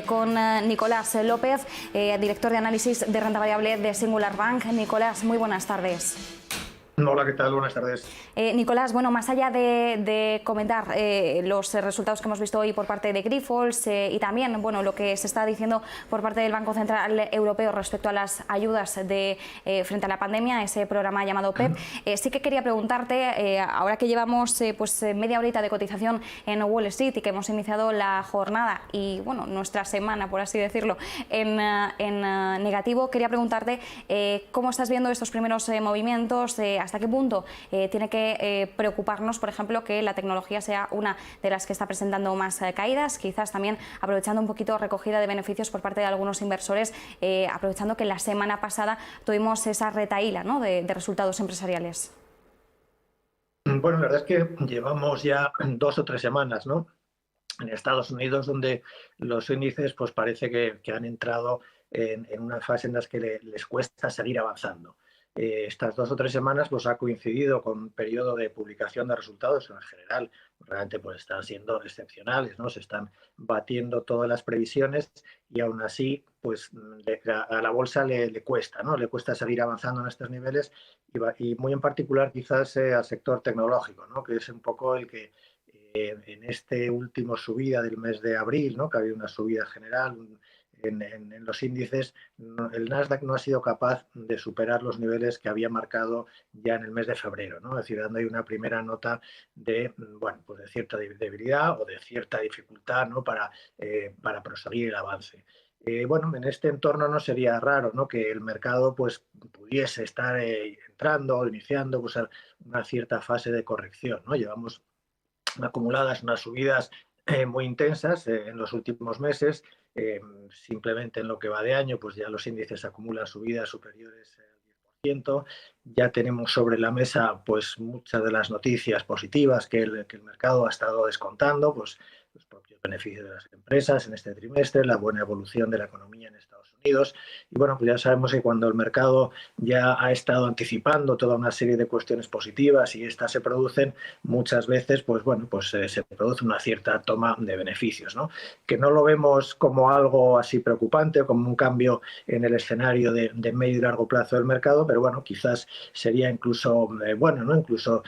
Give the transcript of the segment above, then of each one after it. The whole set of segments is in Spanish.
con Nicolás López, director de análisis de renta variable de Singular Bank. Nicolás, muy buenas tardes. Hola, ¿qué tal? Buenas tardes. Nicolás, bueno, más allá de comentar los resultados que hemos visto hoy por parte de Grifols y también, bueno, lo que se está diciendo por parte del Banco Central Europeo respecto a las ayudas frente a la pandemia, ese programa llamado PEP, sí que quería preguntarte, ahora que llevamos media horita de cotización en Wall Street y que hemos iniciado la jornada y, bueno, nuestra semana, por así decirlo, en negativo, quería preguntarte cómo estás viendo estos primeros movimientos, hasta qué punto tiene que preocuparnos, por ejemplo, que la tecnología sea una de las que está presentando más caídas, quizás también aprovechando un poquito recogida de beneficios por parte de algunos inversores, aprovechando que la semana pasada tuvimos esa retahíla, ¿no?, de resultados empresariales. Bueno, la verdad es que llevamos ya 2 o 3 semanas, ¿no?, en Estados Unidos, donde los índices pues parece que han entrado en una fase en la que les cuesta seguir avanzando. Estas 2 o 3 semanas pues ha coincidido con un periodo de publicación de resultados en general, realmente pues están siendo excepcionales, ¿no? Se están batiendo todas las previsiones y aún así pues a la bolsa le cuesta, ¿no? Le cuesta seguir avanzando en estos niveles y muy en particular quizás al sector tecnológico, ¿no?, que es un poco el que en este último subida del mes de abril, ¿no?, que ha habido una subida general en los índices, el Nasdaq no ha sido capaz de superar los niveles que había marcado ya en el mes de febrero, ¿no? Es decir, dando ahí una primera nota de, bueno, pues de cierta debilidad o de cierta dificultad, ¿no?, para proseguir el avance. Bueno, en este entorno no sería raro, ¿no?, que el mercado pues pudiese estar entrando o iniciando pues una cierta fase de corrección, ¿no? Llevamos acumuladas unas subidas muy intensas en los últimos meses. Simplemente en lo que va de año, pues ya los índices acumulan subidas superiores al 10%. Ya tenemos sobre la mesa pues muchas de las noticias positivas que el mercado ha estado descontando, pues los propios beneficios de las empresas en este trimestre, la buena evolución de la economía en Estados Unidos. Y bueno, pues ya sabemos que cuando el mercado ya ha estado anticipando toda una serie de cuestiones positivas y estas se producen, muchas veces pues bueno, pues se produce una cierta toma de beneficios, ¿no? Que no lo vemos como algo así preocupante o como un cambio en el escenario de medio y largo plazo del mercado, pero bueno, quizás sería incluso bueno, ¿no?, incluso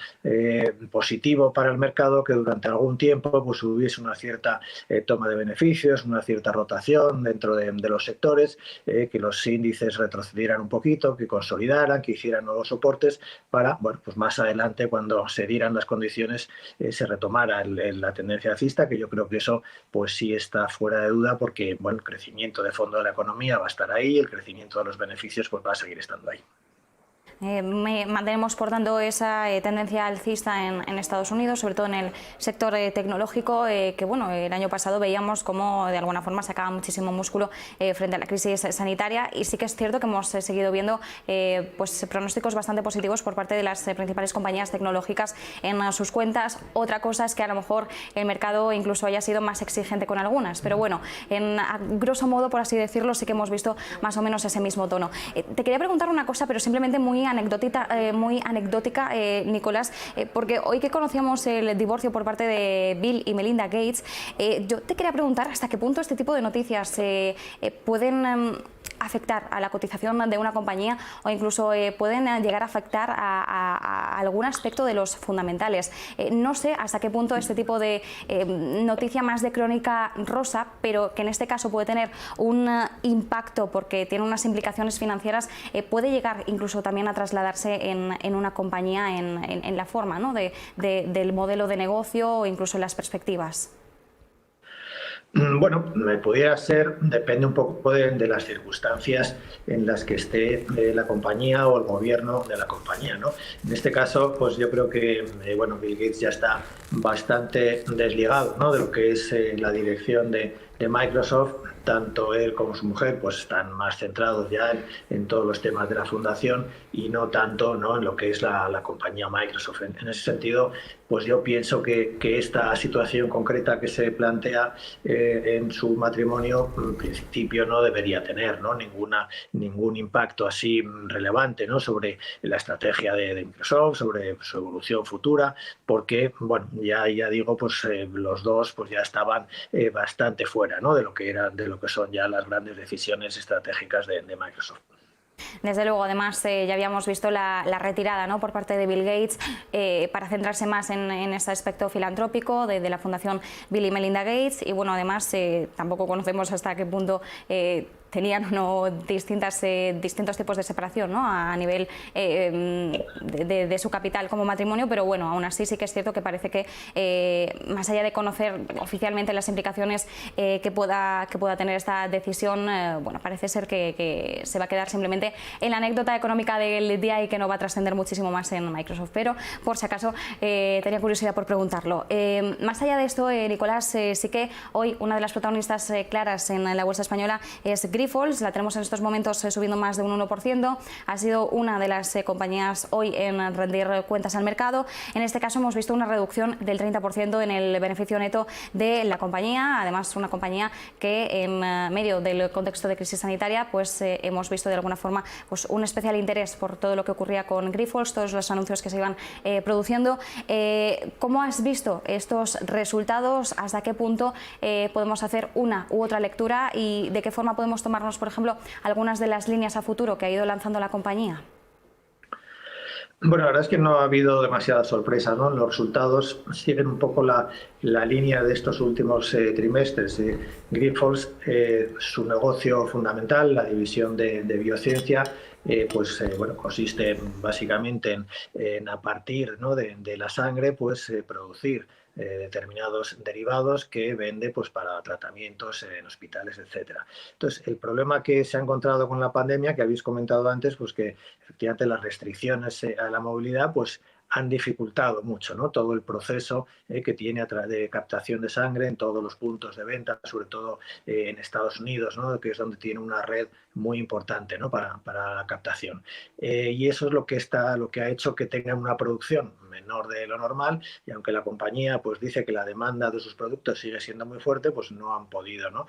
positivo para el mercado que durante algún tiempo pues hubiese una cierta toma de beneficios, una cierta rotación dentro de los sectores, que los índices retrocedieran un poquito, que consolidaran, que hicieran nuevos soportes para, bueno, pues más adelante, cuando se dieran las condiciones, se retomara la tendencia alcista, que yo creo que eso pues sí está fuera de duda, porque bueno, el crecimiento de fondo de la economía va a estar ahí, el crecimiento de los beneficios pues va a seguir estando ahí. Mantenemos, por tanto, esa tendencia alcista en Estados Unidos, sobre todo en el sector tecnológico, que bueno, el año pasado veíamos cómo de alguna forma sacaba muchísimo músculo frente a la crisis sanitaria, y sí que es cierto que hemos seguido viendo pues pronósticos bastante positivos por parte de las principales compañías tecnológicas en sus cuentas. Otra cosa es que a lo mejor el mercado incluso haya sido más exigente con algunas, pero bueno, a grosso modo, por así decirlo, sí que hemos visto más o menos ese mismo tono. Te quería preguntar una cosa, pero simplemente muy anecdótica, Nicolás, porque hoy que conocíamos el divorcio por parte de Bill y Melinda Gates, yo te quería preguntar hasta qué punto este tipo de noticias pueden afectar a la cotización de una compañía o incluso pueden llegar a afectar a algún aspecto de los fundamentales. No sé hasta qué punto este tipo de noticia más de crónica rosa, pero que en este caso puede tener un impacto porque tiene unas implicaciones financieras, puede llegar incluso también a trasladarse en una compañía, en la forma, ¿no?, del modelo de negocio o incluso en las perspectivas. Bueno, pudiera ser, depende un poco de las circunstancias en las que esté la compañía o el gobierno de la compañía, ¿no? En este caso, pues yo creo que bueno, Bill Gates ya está bastante desligado, ¿no?, de lo que es la dirección de Microsoft. Tanto él como su mujer pues están más centrados ya en todos los temas de la fundación y no tanto, ¿no?, en lo que es la compañía Microsoft. En ese sentido, pues yo pienso que esta situación concreta que se plantea en su matrimonio, en principio no debería tener, ¿no?, ningún impacto así relevante, ¿no?, sobre la estrategia de Microsoft, sobre su evolución futura, porque bueno, ya digo, pues los dos pues ya estaban bastante fuera fuera, ¿no?, de lo que son ya las grandes decisiones estratégicas de Microsoft. Desde luego, además ya habíamos visto la retirada, ¿no?, por parte de Bill Gates para centrarse más en este aspecto filantrópico de la Fundación Bill y Melinda Gates, y bueno, además tampoco conocemos hasta qué punto tenían distintos tipos de separación, ¿no?, a nivel de su capital como matrimonio, pero bueno, aún así sí que es cierto que parece que más allá de conocer oficialmente las implicaciones que pueda tener esta decisión, bueno, parece ser que se va a quedar simplemente en la anécdota económica del día y que no va a trascender muchísimo más en Microsoft, pero por si acaso tenía curiosidad por preguntarlo. Más allá de esto, Nicolás, sí que hoy una de las protagonistas claras en la bolsa española es Grifols. La tenemos en estos momentos subiendo más de un 1%, ha sido una de las compañías hoy en rendir cuentas al mercado. En este caso hemos visto una reducción del 30% en el beneficio neto de la compañía, además una compañía que en medio del contexto de crisis sanitaria pues hemos visto de alguna forma pues un especial interés por todo lo que ocurría con Grifols, todos los anuncios que se iban produciendo. ¿Cómo has visto estos resultados? ¿Hasta qué punto podemos hacer una u otra lectura y de qué forma podemos tomarnos, por ejemplo, algunas de las líneas a futuro que ha ido lanzando la compañía? Bueno, la verdad es que no ha habido demasiada sorpresa, ¿no? Los resultados siguen un poco la línea de estos últimos trimestres. Grifols, su negocio fundamental, la división de biociencia, bueno, consiste básicamente en a partir, ¿no?, de la sangre, pues producir determinados derivados que vende pues para tratamientos en hospitales, etcétera. Entonces, el problema que se ha encontrado con la pandemia, que habéis comentado antes, pues que efectivamente las restricciones a la movilidad pues han dificultado mucho, ¿no?, todo el proceso que tiene de captación de sangre en todos los puntos de venta, sobre todo en Estados Unidos, ¿no?, que es donde tiene una red muy importante, ¿no?, para la captación. Y eso es lo que ha hecho que tenga una producción menor de lo normal, y aunque la compañía pues dice que la demanda de sus productos sigue siendo muy fuerte, pues no han podido, ¿no?,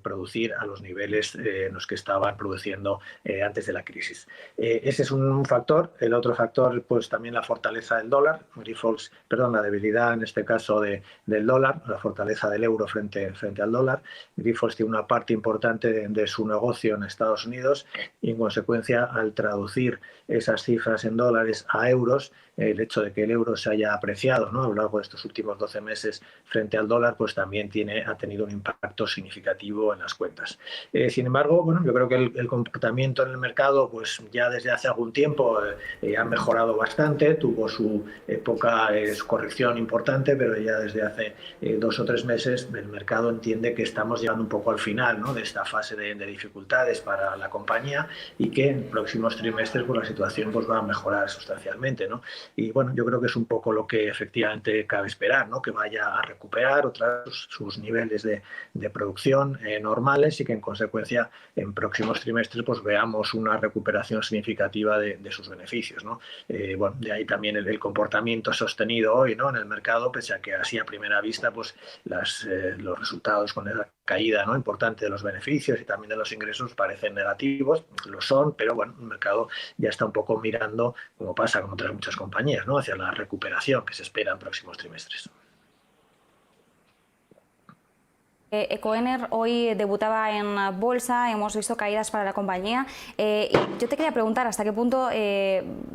producir a los niveles en los que estaban produciendo antes de la crisis. Ese es un factor. El otro factor, pues también la fortaleza del dólar, la debilidad en este caso del dólar, la fortaleza del euro frente al dólar. Grifols tiene una parte importante de su negocio en Estados Unidos y en consecuencia al traducir esas cifras en dólares a euros, el hecho de que el euro se haya apreciado, ¿no?, a lo largo de estos últimos 12 meses frente al dólar, pues también ha tenido un impacto significativo en las cuentas. Sin embargo, bueno, yo creo que el comportamiento en el mercado pues ya desde hace algún tiempo ha mejorado bastante, tuvo su época, su corrección importante, pero ya desde hace 2 o 3 meses el mercado entiende que estamos llegando un poco al final, ¿no?, de esta fase de dificultades para la compañía y que en próximos trimestres pues la situación pues va a mejorar sustancialmente, ¿no? Y bueno, yo creo que es un poco lo que efectivamente cabe esperar, ¿no?, que vaya a recuperar otra vez sus niveles de producción normales y que en consecuencia en próximos trimestres pues veamos una recuperación significativa de sus beneficios, ¿no? Bueno, de ahí también el comportamiento sostenido hoy, ¿no?, en el mercado, pese a que así a primera vista pues los resultados con esa caída, ¿no?, importante de los beneficios y también de los ingresos parecen negativos, lo son, pero bueno, el mercado ya está un poco mirando, como pasa con otras muchas compañías, ¿no?, hacia la recuperación que se espera en próximos trimestres. Ecoener hoy debutaba en bolsa, hemos visto caídas para la compañía. Y yo te quería preguntar hasta qué punto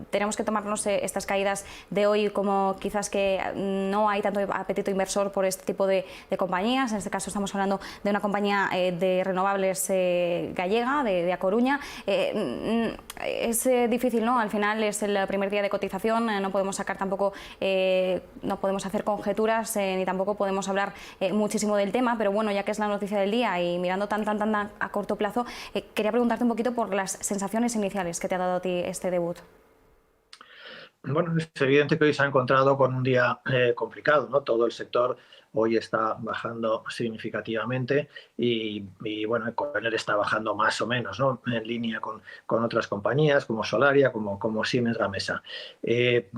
tenemos que tomarnos estas caídas de hoy como quizás que no hay tanto apetito inversor por este tipo de compañías. En este caso estamos hablando de una compañía de renovables gallega, de A Coruña. Es difícil, ¿no? Al final es el primer día de cotización, no podemos sacar tampoco, no podemos hacer conjeturas ni tampoco podemos hablar muchísimo del tema, pero bueno, ya que es la noticia del día y mirando tan a corto plazo, quería preguntarte un poquito por las sensaciones iniciales que te ha dado a ti este debut. Bueno, es evidente que hoy se ha encontrado con un día complicado, ¿no? Todo el sector hoy está bajando significativamente y bueno, Ecoener está bajando más o menos, ¿no?, en línea con otras compañías como Solaria, como Siemens Gamesa.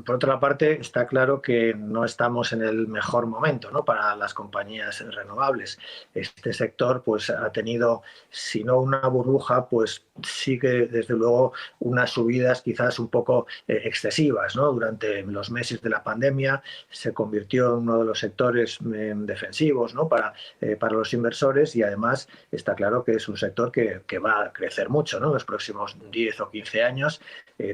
Por otra parte, está claro que no estamos en el mejor momento, ¿no?, para las compañías renovables. Este sector pues ha tenido, si no una burbuja, pues sí que desde luego unas subidas quizás un poco excesivas, ¿no? Durante los meses de la pandemia se convirtió en uno de los sectores defensivos, ¿no? Para los inversores, y además está claro que es un sector que va a crecer mucho, ¿no? En los próximos 10 o 15 años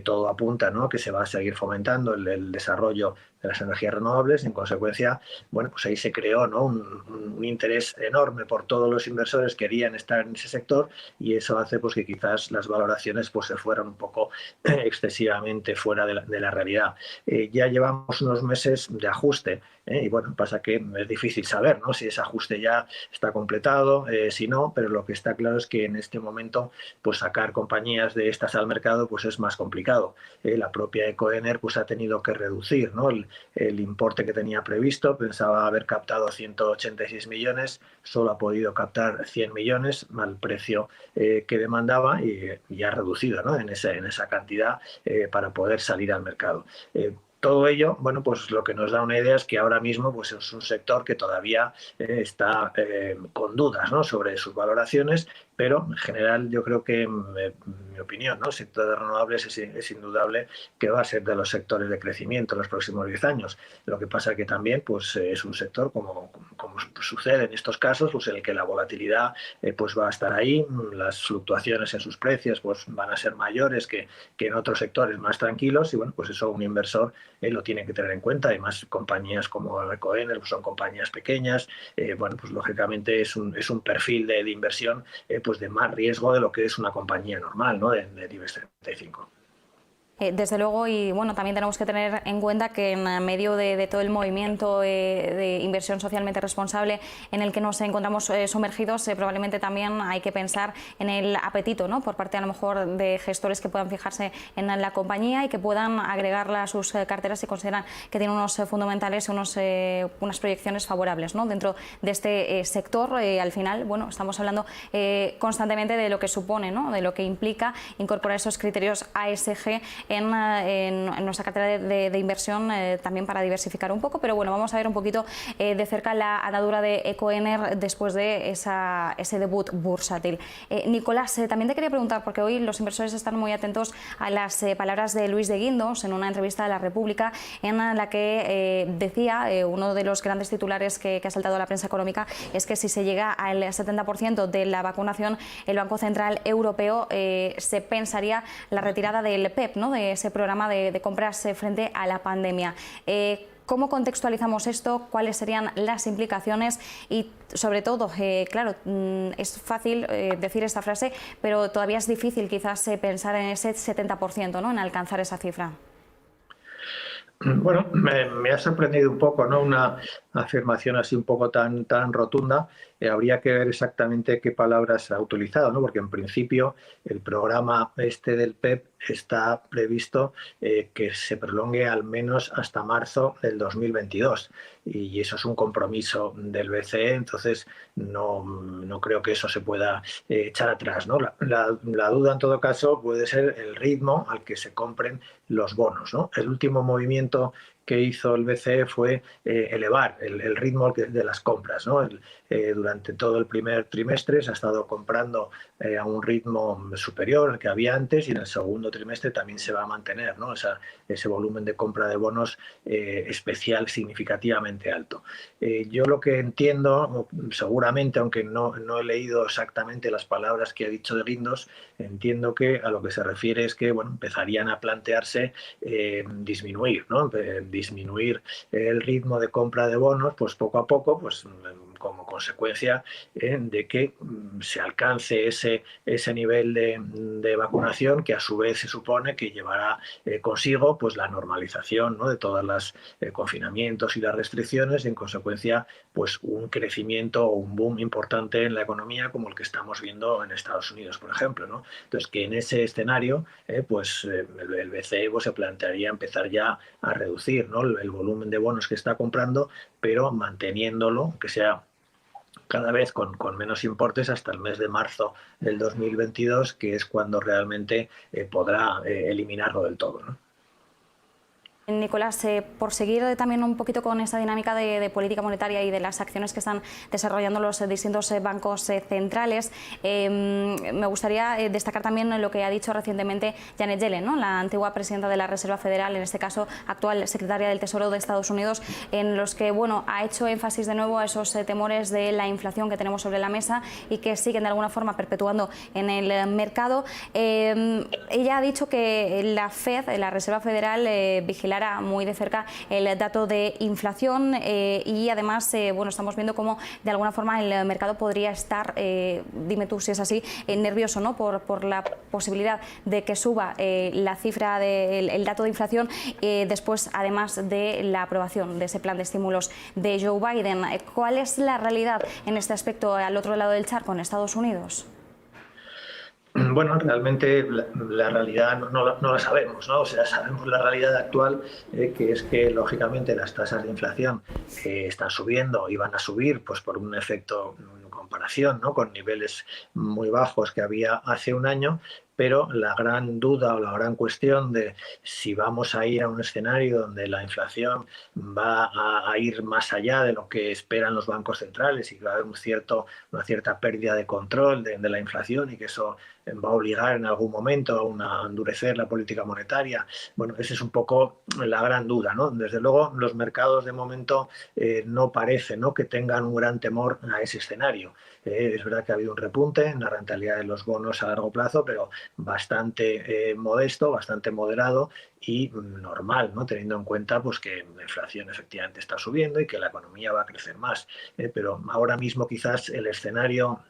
todo apunta, ¿no? Que se va a seguir fomentando el desarrollo de las energías renovables. En consecuencia, bueno, pues ahí se creó, ¿no? un interés enorme por todos los inversores que querían estar en ese sector, y eso hace pues que quizás las valoraciones pues se fueran un poco excesivamente fuera de la realidad. Ya llevamos unos meses de ajuste, y bueno, pasa que es difícil saber, ¿no? Si ese ajuste ya está completado, si no, pero lo que está claro es que en este momento pues sacar compañías de estas al mercado pues es más complicado. La propia Ecoener pues ha tenido que reducir, ¿no? el importe que tenía previsto. Pensaba haber captado 186 millones, solo ha podido captar 100 millones al precio que demandaba, y ha reducido, ¿no? en esa cantidad para poder salir al mercado. Todo ello, bueno, pues lo que nos da una idea es que ahora mismo pues es un sector que todavía está con dudas, ¿no? Sobre sus valoraciones, pero en general yo creo que, en mi opinión, ¿no? El sector de renovables es indudable que va a ser de los sectores de crecimiento en los próximos 10 años. Lo que pasa que también pues, es un sector, como sucede en estos casos, pues en el que la volatilidad pues va a estar ahí, las fluctuaciones en sus precios pues van a ser mayores que en otros sectores más tranquilos, y bueno, pues eso un inversor lo tiene que tener en cuenta. Además, compañías como Ecoener pues son compañías pequeñas, bueno, pues lógicamente es un perfil de inversión pues de más riesgo de lo que es una compañía normal, ¿no? de IBEX 35. Desde luego, y bueno, también tenemos que tener en cuenta que en medio de todo el movimiento de inversión socialmente responsable en el que nos encontramos sumergidos, probablemente también hay que pensar en el apetito, ¿no? Por parte a lo mejor de gestores que puedan fijarse en la compañía y que puedan agregarla a sus carteras si consideran que tiene unos fundamentales, unas proyecciones favorables, ¿no? Dentro de este sector. Al final, bueno, estamos hablando constantemente de lo que supone, ¿no? De lo que implica incorporar esos criterios ASG en nuestra cartera de inversión, también para diversificar un poco. Pero bueno, vamos a ver un poquito de cerca la andadura de Ecoener después de ese debut bursátil. Nicolás, también te quería preguntar, porque hoy los inversores están muy atentos a las palabras de Luis de Guindos en una entrevista a La República, en la que decía, uno de los grandes titulares que ha saltado a la prensa económica, es que si se llega al 70% de la vacunación, el Banco Central Europeo se pensaría la retirada del PEP, ¿no? De ese programa de compras frente a la pandemia. ¿Cómo contextualizamos esto? ¿Cuáles serían las implicaciones? Y sobre todo, claro, es fácil decir esta frase, pero todavía es difícil quizás pensar en ese 70%, ¿no? En alcanzar esa cifra. Bueno, me ha sorprendido un poco, ¿no? Una afirmación así un poco tan rotunda. Habría que ver exactamente qué palabras ha utilizado, ¿no? Porque en principio el programa este del PEP está previsto que se prolongue al menos hasta marzo del 2022, y eso es un compromiso del BCE, entonces no creo que eso se pueda echar atrás, ¿no? La duda en todo caso puede ser el ritmo al que se compren los bonos, ¿no? El último movimiento que hizo el BCE fue elevar el ritmo de las compras, ¿no? Durante todo el primer trimestre se ha estado comprando a un ritmo superior al que había antes, y en el segundo trimestre también se va a mantener, ¿no? Ese volumen de compra de bonos especial significativamente alto. Yo lo que entiendo, seguramente, aunque no he leído exactamente las palabras que ha dicho de Guindos, entiendo que a lo que se refiere es que, bueno, empezarían a plantearse disminuir, ¿no? Disminuir el ritmo de compra de bonos, pues poco a poco, pues como consecuencia de que se alcance ese nivel de vacunación, que a su vez se supone que llevará consigo pues la normalización, ¿no? De todos los confinamientos y las restricciones, y en consecuencia pues un crecimiento o un boom importante en la economía como el que estamos viendo en Estados Unidos, por ejemplo, ¿no? Entonces, que en ese escenario pues el BCE pues, se plantearía empezar ya a reducir, ¿no? el volumen de bonos que está comprando, pero manteniéndolo, que sea cada vez con menos importes, hasta el mes de marzo del 2022, que es cuando realmente podrá eliminarlo del todo, ¿no? Nicolás, por seguir también un poquito con esta dinámica de política monetaria y de las acciones que están desarrollando los distintos bancos centrales, me gustaría destacar también lo que ha dicho recientemente Janet Yellen, ¿no?, la antigua presidenta de la Reserva Federal, en este caso actual secretaria del Tesoro de Estados Unidos, en los que ha hecho énfasis de nuevo a esos temores de la inflación que tenemos sobre la mesa y que siguen de alguna forma perpetuando en el mercado. Ella ha dicho que la Fed, la Reserva Federal, vigilará muy de cerca el dato de inflación y además estamos viendo cómo de alguna forma el mercado podría estar, dime tú si es así, nervioso, ¿no?, por la posibilidad de que suba la cifra del dato de inflación después, además de la aprobación de ese plan de estímulos de Joe Biden. ¿Cuál es la realidad en este aspecto al otro lado del charco, en Estados Unidos? Bueno, realmente la realidad no la sabemos, ¿no? O sea, sabemos la realidad actual, que es que lógicamente las tasas de inflación están subiendo y van a subir pues por un efecto en comparación, ¿no?, con niveles muy bajos que había hace un año, pero la gran duda o la gran cuestión de si vamos a ir a un escenario donde la inflación va a ir más allá de lo que esperan los bancos centrales y que va a haber una cierta pérdida de control de la inflación y que eso va a obligar en algún momento a endurecer la política monetaria. Bueno, esa es un poco la gran duda, ¿no? Desde luego, los mercados de momento no parece, ¿no?, que tengan un gran temor a ese escenario. Es verdad que ha habido un repunte en la rentabilidad de los bonos a largo plazo, pero bastante modesto, bastante moderado y normal, ¿no?, teniendo en cuenta pues, que la inflación efectivamente está subiendo y que la economía va a crecer más. Pero ahora mismo quizás el escenario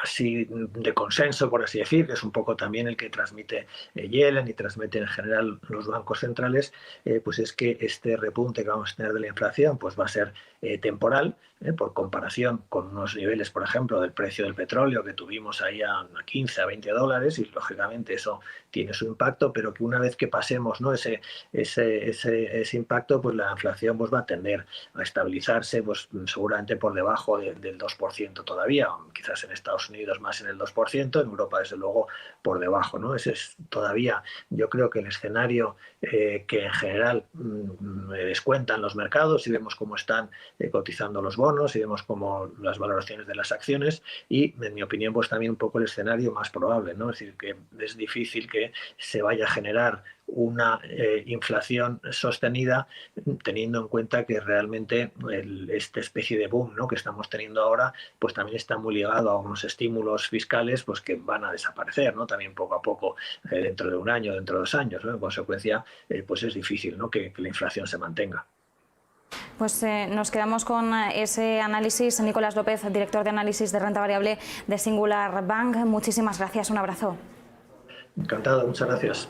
así de consenso, por así decir, que es un poco también el que transmite Yellen y transmite en general los bancos centrales, pues es que este repunte que vamos a tener de la inflación pues va a ser temporal, por comparación con unos niveles, por ejemplo, del precio del petróleo que tuvimos ahí a 15 a 20 dólares y lógicamente eso tiene su impacto, pero que una vez que pasemos, ¿no?, ese impacto, pues la inflación pues va a tender a estabilizarse pues seguramente por debajo del 2% todavía, quizás en Estados Unidos más en el 2%, en Europa desde luego por debajo, ¿no? Ese es todavía, yo creo que el escenario que en general descuentan los mercados y vemos cómo están cotizando los bonos y vemos cómo las valoraciones de las acciones y, en mi opinión, pues también un poco el escenario más probable, ¿no? Es decir, que es difícil que se vaya a generar una inflación sostenida teniendo en cuenta que realmente esta especie de boom, ¿no?, que estamos teniendo ahora pues también está muy ligado a unos estímulos fiscales pues que van a desaparecer, ¿no?, también poco a poco dentro de un año, dentro de 2 años, ¿no? En consecuencia pues es difícil, ¿no?, que la inflación se mantenga. Pues nos quedamos con ese análisis. Nicolás López, director de análisis de renta variable de Singular Bank. Muchísimas gracias, un abrazo. Encantado, muchas gracias.